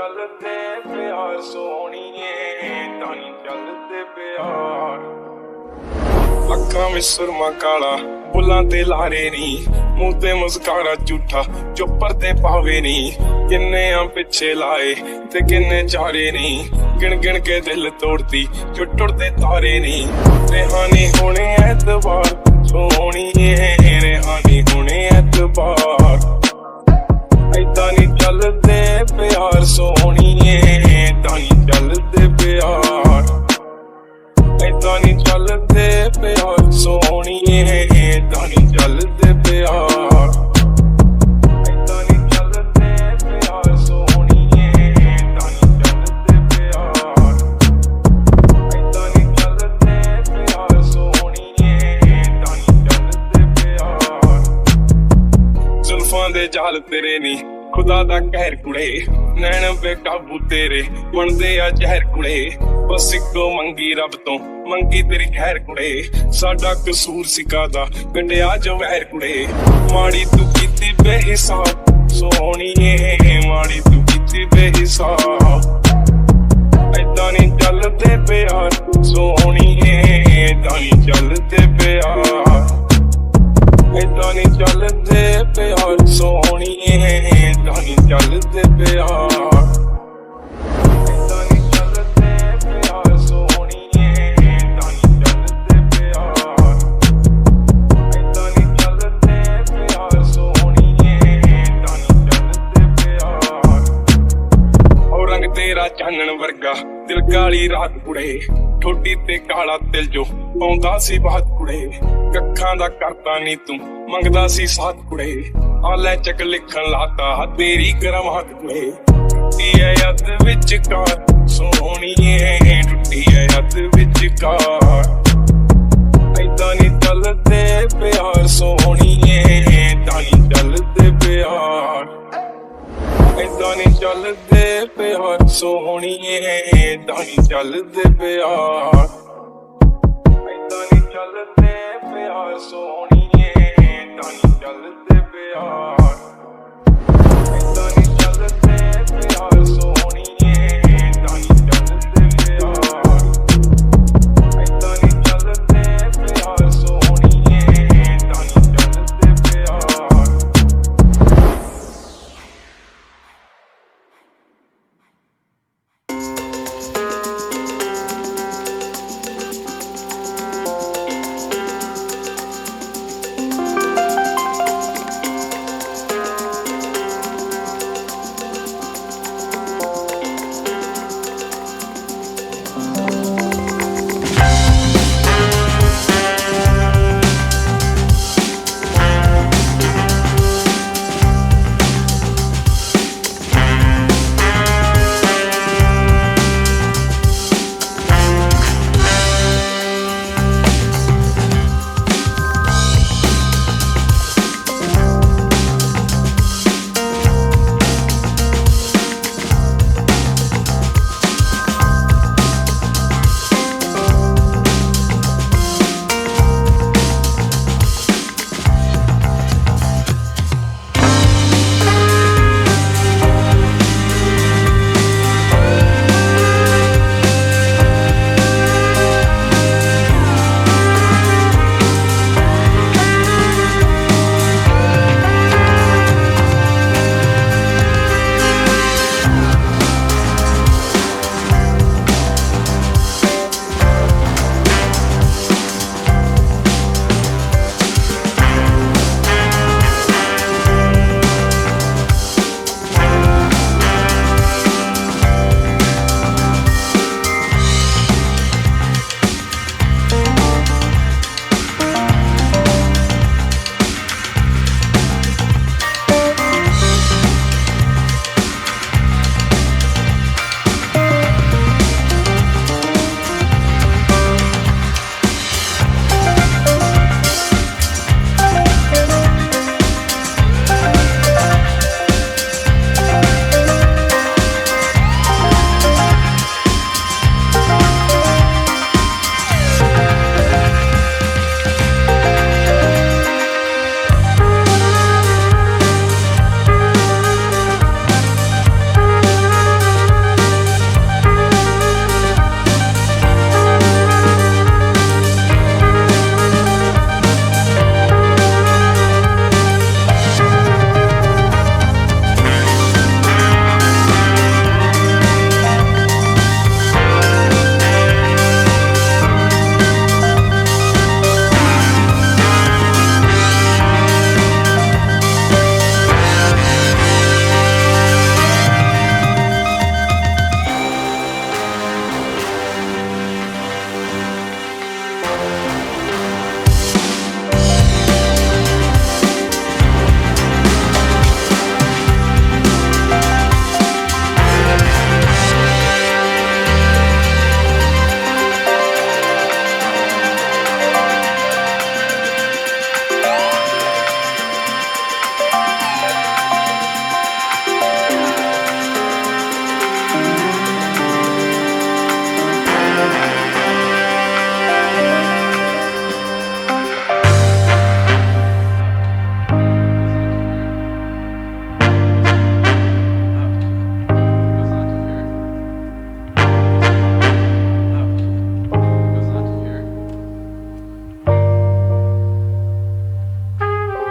ਚੱਲਦੇ ਪਿਆਰ ਸੋਹਣੀਏ, ਏਦਾਂ ਨੀ ਚੱਲਦੇ ਪਿਆਰ। ਅੱਖਾਂ ਵਿੱਚ ਸੁਰਮਾ ਕਾਲਾ, ਬੁੱਲਾਂ ਤੇ ਲਾਰੇ ਨੀ, ਮੂੰਹ ਤੇ ਮੁਸਕਾਰਾ ਝੂਠਾ ਜੋ ਪਰਦੇ ਪਾਵੇ ਨੀ। ਕਿੰਨੇ ਆ ਪਿੱਛੇ ਲਾਏ ਤੇ ਕਿੰਨੇ ਚਾਰੇ ਨੀ, ਗਿਣ ਗਿਣ ਕੇ ਦਿਲ ਤੋੜਦੀ ਜੋ ਟੁੱਟਦੇ ਤਾਰੇ ਨੀ। ਰਿਹਾਨੀ ਹੋਣੇ ਐਤਵਾਰ ਸੋਹਣੀਏ, ਰਿਹਾਨੀ ਹੋਣੇ ਐਤਵਾਰ। ਏਦਾਂ ਨੀ ਚੱਲਦੇ ਪਿਆਰ ਸੋਹਣੀਏ, ਏਦਾਂ ਨੀ ਚੱਲਦੇ ਪਿਆਰ। ਏਦਾਂ ਨੀ ਚੱਲਦੇ ਪਿਆਰ ਸੋਹਣੀਏ, ਏਦਾਂ ਨੀ ਚੱਲਦੇ ਪਿਆਰ। ਏਦਾਂ ਨੀ ਚੱਲਦੇ ਪਿਆਰ ਸੋਹਣੀਏ, ਏਦਾਂ ਨੀ ਚੱਲਦੇ ਪਿਆਰ। ਏਦਾਂ ਨੀ ਚੱਲਦੇ ਪਿਆਰ ਸੋਹਣੀਏ, ਏਦਾਂ ਨੀ ਚੱਲਦੇ ਪਿਆਰ। ਜ਼ੁਲਫਾਂ ਦੇ ਜਾਲ ਤੇਰੇ ਨੀ, ਖੁਦਾ ਦਾ ਕਹਿਰ ਕੁੜੇ, ਨੈਣ ਬੇਕਾਬੂ ਤੇਰੇ ਬਣਦੇ ਆ ਜ਼ਹਿਰ ਕੁੜੇ। ਬਸ ਇੱਕੋ ਮੰਗੀ ਰੱਬ ਤੋਂ, ਮੰਗੀ ਤੇਰੀ ਖੈਰ ਕੁੜੇ, ਸਾਡਾ ਕਸੂਰ ਸੀ ਕਾਹਦਾ ਕੰਡਿਆ ਜੋ ਵਹਿਰ ਕੁੜੇ। ਮਾੜੀ ਤੂੰ ਕੀਤੀ ਬੇਹਿਸਾਬ ਸੋਹਣੀਏ, ਮਾੜੀ ਤੂੰ ਕੀਤੀ ਬੇਹਿਸਾਬ। ਏਦਾਂ ਨੀ ਚੱਲਦੇ ਪਿਆਰ ਸੋਹਣੀਏ, ਏਦਾਂ ਨੀ ਚੱਲਦੇ ਪਿਆਰ। ਏਦਾਂ ਨੀ ਚੱਲਦੇ ਪਿਆਰ ਸੋਹਣੀਏ, ਏਦਾਂ ਨੀ ਚੱਲਦੇ ਪਿਆਰ। ਏਦਾਂ ਨੀ ਚੱਲਦੇ ਪਿਆਰ ਸੋਹਣੀਏ, ਏਦਾਂ ਨੀ ਚੱਲਦੇ ਪਿਆਰ। ਏਦਾਂ ਨੀ ਚੱਲਦੇ ਪਿਆਰ ਸੋਹਣੀਏ, ਏਦਾਂ ਨੀ ਚੱਲਦੇ ਪਿਆਰ। ਉਹ ਰੰਗ ਤੇਰਾ ਚਾਨਣ ਵਰਗਾ, ਦਿਲ ਕਾਲੀ ਰਾਤ ਕੁੜੇ, ਠੋਡੀ ਤੇ ਕਾਲਾ ਤਿਲ ਜੋ ਪਾਉਂਦਾ ਸੀ ਬਾਤ ਕੁੜੇ। ਕੱਖਾਂ ਦਾ ਕਰਤਾ ਨੀ ਤੂੰ, ਮੰਗਦਾ ਸੀ ਸਾਥ ਕੁੜੇ, ਆ ਲੈ ਚੱਕ ਲਿਖਣ ਲਾਤਾ ਤੇਰੀ ਕਰਾਮਾਤ ਕੁੜੇ। ਟੁੱਟੀ ਐ ਅੱਧ ਵਿਚਕਾਰ ਸੋਹਣੀਏ, ਟੁੱਟੀ ਐ ਅੱਧ ਵਿਚਕਾਰ। ਏਦਾਂ ਨੀ ਚੱਲਦੇ ਪਿਆਰ ਸੋਹਣੀਏ, ਏਦਾਂ ਨੀ ਚੱਲਦੇ ਪਿਆਰ। ਏਦਾਂ ਨੀ ਚੱਲਦੇ ਪਿਆਰ ਸੋਹਣੀਏ, ਏਦਾਂ ਨੀ ਚੱਲਦੇ ਪਿਆਰ। ਏਦਾਂ ਨੀ ਚੱਲਦੇ ਪਿਆਰ ਸੋਹਣੀਏ, ਏਦਾਂ ਨੀ ਚੱਲਦੇ ਪਿਆਰ।